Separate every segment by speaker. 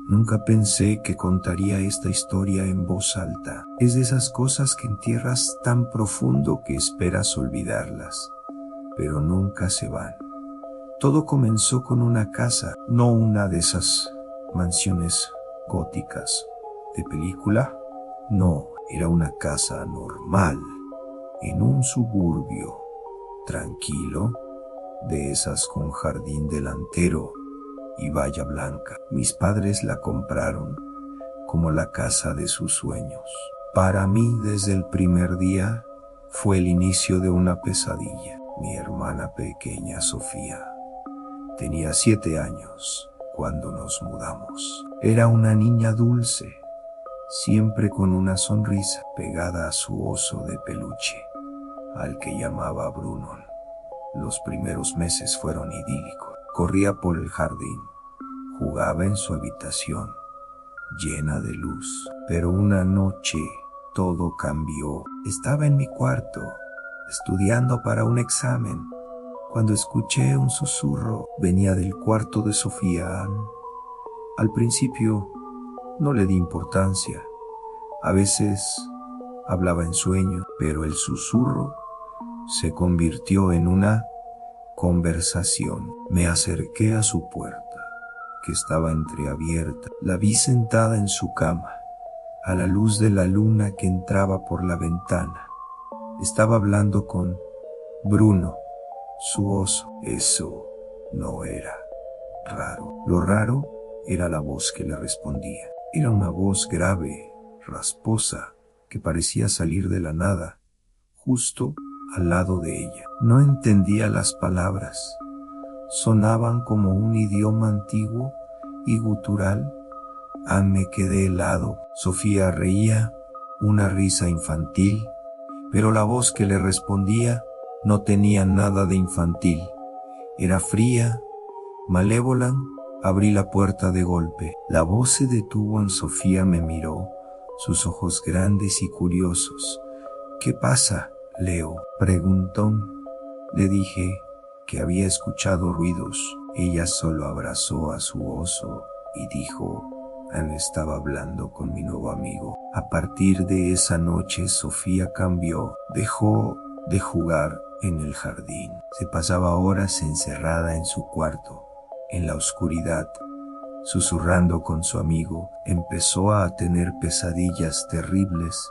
Speaker 1: Nunca pensé que contaría esta historia en voz alta. Es de esas cosas que entierras tan profundo que esperas olvidarlas, pero nunca se van. Todo comenzó con una casa, no una de esas mansiones góticas de película. No, era una casa normal, en un suburbio, tranquilo, de esas con jardín delantero y valla blanca. Mis padres la compraron como la casa de sus sueños. Para mí, desde el primer día, fue el inicio de una pesadilla. Mi hermana pequeña, Sofía, tenía 7 años cuando nos mudamos. Era una niña dulce, siempre con una sonrisa pegada a su oso de peluche, al que llamaba Bruno. Los primeros meses fueron idílicos. Corría por el jardín, jugaba en su habitación, llena de luz. Pero una noche todo cambió. Estaba en mi cuarto, estudiando para un examen, cuando escuché un susurro. Venía del cuarto de Sofía. Al principio no le di importancia. A veces hablaba en sueño, pero el susurro se convirtió en una conversación. Me acerqué a su puerta, que estaba entreabierta. La vi sentada en su cama, a la luz de la luna que entraba por la ventana. Estaba hablando con Bruno, su oso. Eso no era raro. Lo raro era la voz que le respondía. Era una voz grave, rasposa, que parecía salir de la nada, justo al lado de ella. No entendía las palabras. Sonaban como un idioma antiguo y gutural. Me quedé helado. Sofía reía, una risa infantil, pero la voz que le respondía no tenía nada de infantil. Era fría, malévola. Abrí la puerta de golpe. La voz se detuvo en Sofía. Me miró, sus ojos grandes y curiosos. ¿Qué pasa, Leo?, preguntó. Le dije que había escuchado ruidos. Ella solo abrazó a su oso y dijo: estaba hablando con mi nuevo amigo. A partir de esa noche Sofía cambió. Dejó de jugar en el jardín. Se pasaba horas encerrada en su cuarto, en la oscuridad, susurrando con su amigo. Empezó a tener pesadillas terribles.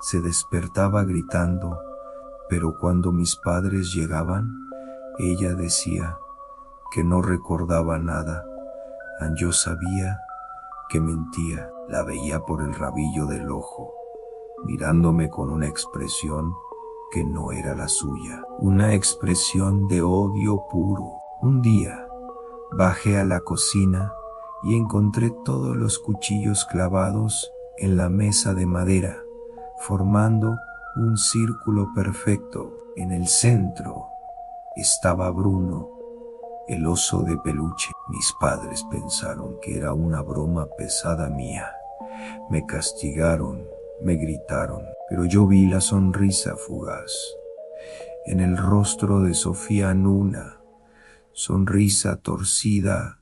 Speaker 1: Se despertaba gritando, pero cuando mis padres llegaban, ella decía que no recordaba nada. Yo sabía que mentía. La veía por el rabillo del ojo, mirándome con una expresión que no era la suya, una expresión de odio puro. Un día bajé a la cocina y encontré todos los cuchillos clavados en la mesa de madera, formando un círculo perfecto. En el centro estaba Bruno, el oso de peluche. Mis padres pensaron que era una broma pesada mía. Me castigaron, me gritaron, pero yo vi la sonrisa fugaz en el rostro de Sofía, una sonrisa torcida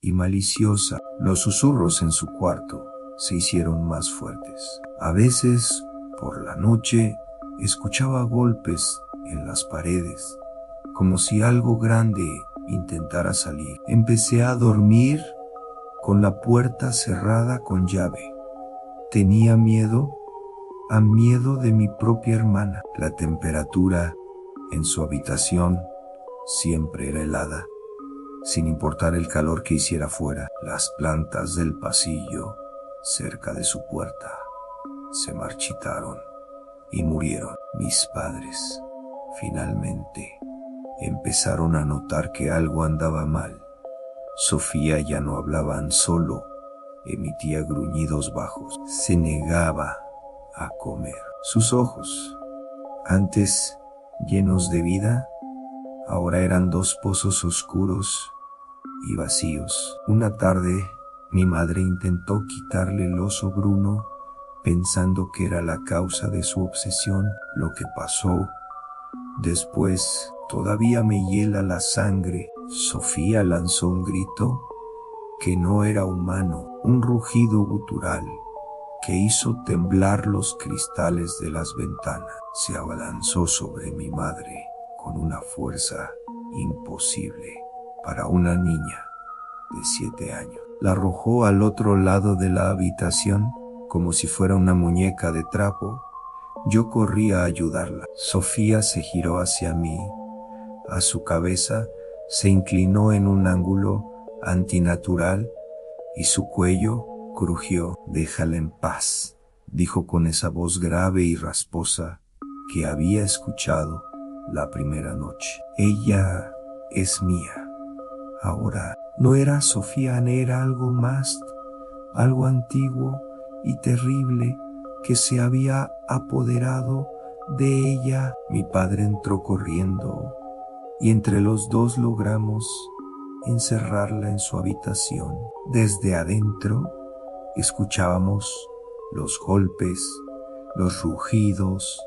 Speaker 1: y maliciosa. Los susurros en su cuarto se hicieron más fuertes. A veces, por la noche, escuchaba golpes en las paredes, como si algo grande intentara salir. Empecé a dormir con la puerta cerrada con llave. Tenía miedo de mi propia hermana. La temperatura en su habitación siempre era helada, sin importar el calor que hiciera fuera. Las plantas del pasillo cerca de su puerta se marchitaron y murieron. Mis padres finalmente empezaron a notar que algo andaba mal. Sofía ya no hablaba, solo emitía gruñidos bajos. Se negaba a comer. Sus ojos, antes llenos de vida, ahora eran 2 pozos oscuros y vacíos. Una tarde, mi madre intentó quitarle el oso Bruno, pensando que era la causa de su obsesión. Lo que pasó después todavía me hiela la sangre. Sofía lanzó un grito que no era humano, un rugido gutural que hizo temblar los cristales de las ventanas. Se abalanzó sobre mi madre con una fuerza imposible para una niña de 7 años. La arrojó al otro lado de la habitación como si fuera una muñeca de trapo. Yo corrí a ayudarla. Sofía se giró hacia mí. A su cabeza se inclinó en un ángulo antinatural y su cuello crujió. «Déjala en paz», dijo con esa voz grave y rasposa que había escuchado la primera noche. «Ella es mía. Ahora no era Sofía, era algo más, algo antiguo y terrible que se había apoderado de ella». Mi padre entró corriendo y entre los dos logramos encerrarla en su habitación. Desde adentro escuchábamos los golpes, los rugidos,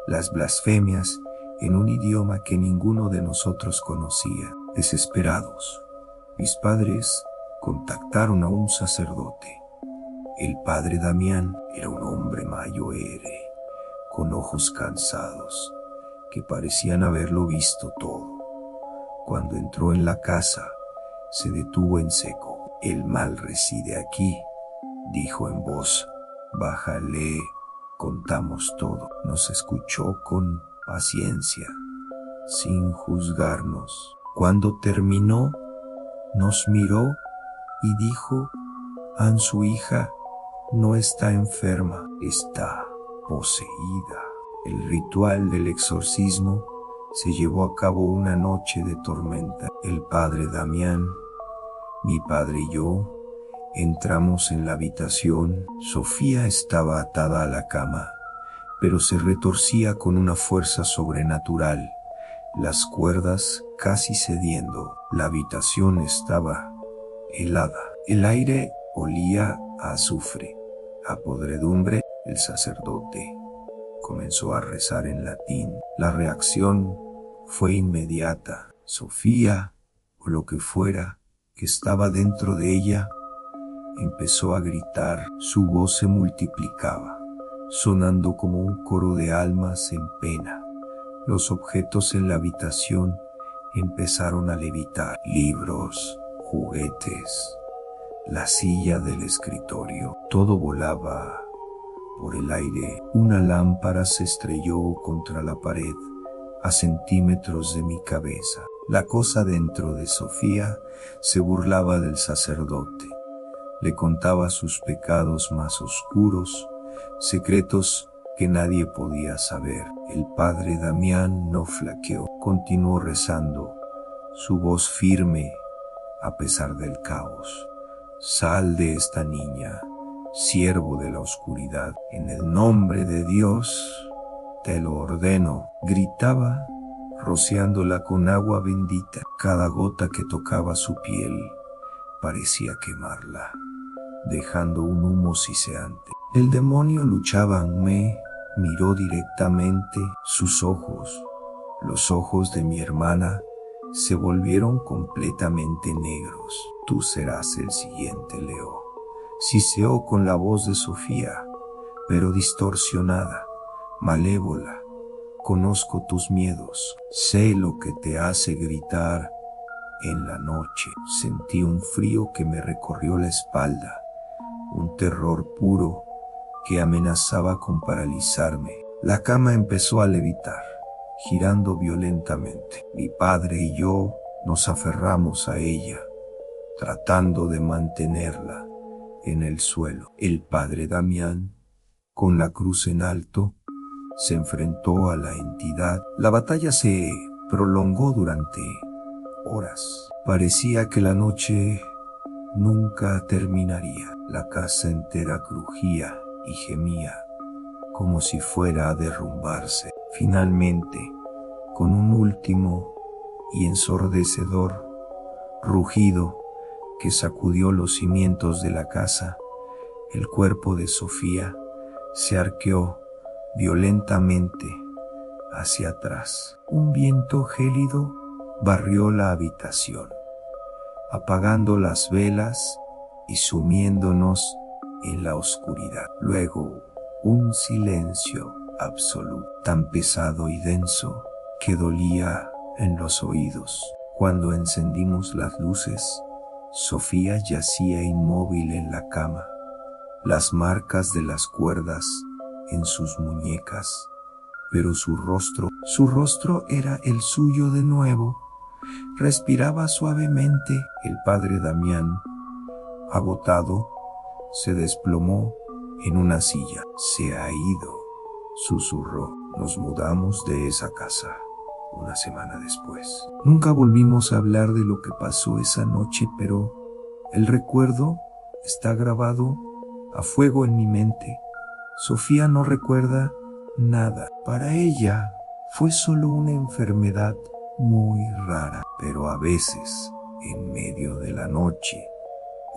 Speaker 1: las blasfemias en un idioma que ninguno de nosotros conocía. Desesperados, mis padres contactaron a un sacerdote. El padre Damián era un hombre mayor, con ojos cansados, que parecían haberlo visto todo. Cuando entró en la casa, se detuvo en seco. «El mal reside aquí», dijo en voz baja. «Le contamos todo». Nos escuchó con paciencia, sin juzgarnos. Cuando terminó, nos miró y dijo: «Su hija no está enferma, está poseída». El ritual del exorcismo se llevó a cabo una noche de tormenta. El padre Damián, mi padre y yo entramos en la habitación. Sofía estaba atada a la cama, pero se retorcía con una fuerza sobrenatural, las cuerdas casi cediendo. La habitación estaba helada. El aire olía a azufre, a podredumbre. El sacerdote comenzó a rezar en latín. La reacción fue inmediata. Sofía, o lo que fuera que estaba dentro de ella, empezó a gritar. Su voz se multiplicaba, sonando como un coro de almas en pena. Los objetos en la habitación empezaron a levitar. Libros, juguetes, la silla del escritorio, todo volaba por el aire. Una lámpara se estrelló contra la pared a centímetros de mi cabeza. La cosa dentro de Sofía se burlaba del sacerdote. Le contaba sus pecados más oscuros, secretos que nadie podía saber. El padre Damián no flaqueó, continuó rezando, su voz firme a pesar del caos. «Sal de esta niña, siervo de la oscuridad. En el nombre de Dios te lo ordeno», gritaba, rociándola con agua bendita. Cada gota que tocaba su piel parecía quemarla, dejando un humo siseante. El demonio luchaba en mí. Miró directamente sus ojos. Los ojos de mi hermana se volvieron completamente negros. «Tú serás el siguiente, Leo», siseó con la voz de Sofía, pero distorsionada, malévola. «Conozco tus miedos, sé lo que te hace gritar en la noche». Sentí un frío que me recorrió la espalda, un terror puro que amenazaba con paralizarme. La cama empezó a levitar, girando violentamente. Mi padre y yo nos aferramos a ella, tratando de mantenerla en el suelo. El padre Damián, con la cruz en alto, se enfrentó a la entidad. La batalla se prolongó durante horas. Parecía que la noche nunca terminaría. La casa entera crujía y gemía, como si fuera a derrumbarse. Finalmente, con un último y ensordecedor rugido que sacudió los cimientos de la casa, el cuerpo de Sofía se arqueó violentamente hacia atrás. Un viento gélido barrió la habitación, apagando las velas y sumiéndonos en la oscuridad. Luego, un silencio absoluto, tan pesado y denso que dolía en los oídos. Cuando encendimos las luces, Sofía yacía inmóvil en la cama, las marcas de las cuerdas en sus muñecas, pero su rostro era el suyo de nuevo. Respiraba suavemente. El padre Damián, agotado, se desplomó en una silla. Se ha ido, susurró. Nos mudamos de esa casa una semana después. Nunca volvimos a hablar de lo que pasó esa noche, pero el recuerdo está grabado a fuego en mi mente. Sofía no recuerda nada. Para ella fue solo una enfermedad muy rara, pero a veces, en medio de la noche,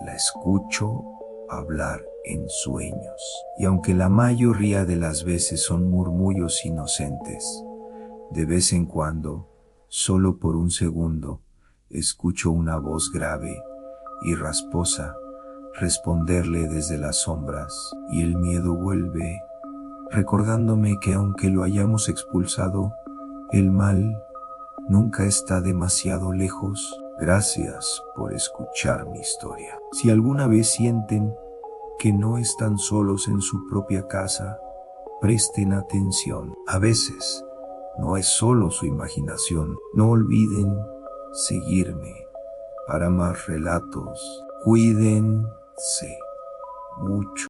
Speaker 1: la escucho hablar en sueños. Y aunque la mayoría de las veces son murmullos inocentes, de vez en cuando, solo por un segundo, escucho una voz grave y rasposa responderle desde las sombras, y el miedo vuelve, recordándome que aunque lo hayamos expulsado, el mal nunca está demasiado lejos. Gracias por escuchar mi historia. Si alguna vez sienten que no están solos en su propia casa, presten atención. A veces no es solo su imaginación. No olviden seguirme para más relatos. Cuídense mucho.